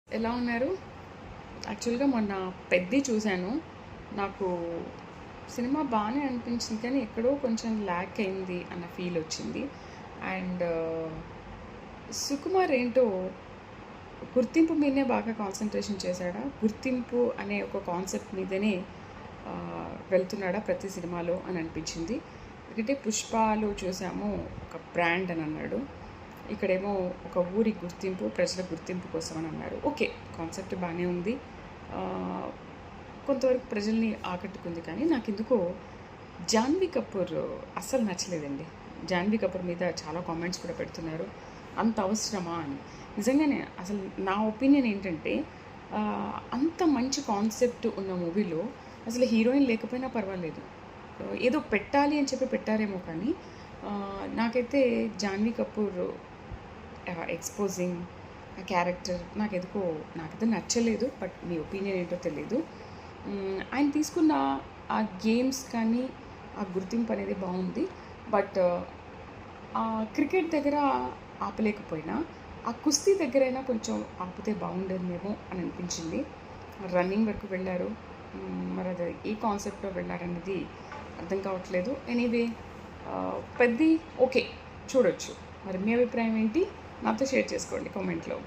ఎలా ఉన్నారు? యాక్చువల్‌గా మొన్న 'పెద్ది' చూశాను. నాకు సినిమా బానే అనిపించింది, కానీ ఎక్కడో కొంచెం ల్యాక్ అయింది అన్న ఫీలొచ్చింది. అండ్ సుకుమార్ ఏంటో గుర్తింపు మీదనే బాగా కాన్సంట్రేషన్ చేశాడా? గుర్తింపు అనే ఒక కాన్సెప్ట్ మీదనే వెళ్తున్నాడా ప్రతి సినిమాలో అని అనిపించింది. ఎందుకంటే 'పుష్పలో' చూసాము, ఒక బ్రాండ్ అని అన్నాడు. ఇక్కడేమో ఒక ఊరి గుర్తింపు, ప్రజల గుర్తింపు కోసం అని అన్నారు. ఓకే, కాన్సెప్ట్ బాగానే ఉంది, కొంతవరకు ప్రజల్ని ఆకట్టుకుంది. కానీ నాకెందుకో జాన్వీ కపూర్ అస్సలు నచ్చలేదండి. జాన్వీ కపూర్ మీద చాలా కామెంట్స్ కూడా పెడుతున్నారు, అంత అవసరమా అని. నిజంగానే అసలు నా ఒపీనియన్ ఏంటంటే, అంత మంచి కాన్సెప్ట్ ఉన్న మూవీలో అసలు హీరోయిన్ లేకపోయినా పర్వాలేదు, ఏదో పెట్టాలి అని చెప్పి పెట్టారేమో. కానీ నాకైతే జాన్వీ కపూర్ ఎక్స్పోజింగ్ ఆ క్యారెక్టర్ నాకైతే నచ్చలేదు. బట్ మీ ఒపీనియన్ ఏంటో తెలీదు. ఆయన తీసుకున్న ఆ గేమ్స్ కానీ ఆ గుర్తింపు అనేది బాగుంది. బట్ ఆ క్రికెట్ దగ్గర ఆపలేకపోయినా ఆ కుస్తీ దగ్గరైనా కొంచెం ఆపితే బాగుండేదేమో అని అనిపించింది. రన్నింగ్ వరకు వెళ్ళారు, మరి అది ఏ కాన్సెప్ట్లో వెళ్ళారనేది అర్థం కావట్లేదు. ఎనీవే, పెద్ది ఓకే, చూడొచ్చు. మరి మీ అభిప్రాయం ఏంటి? నాతో షేర్ చేసుకోండి కామెంట్లో.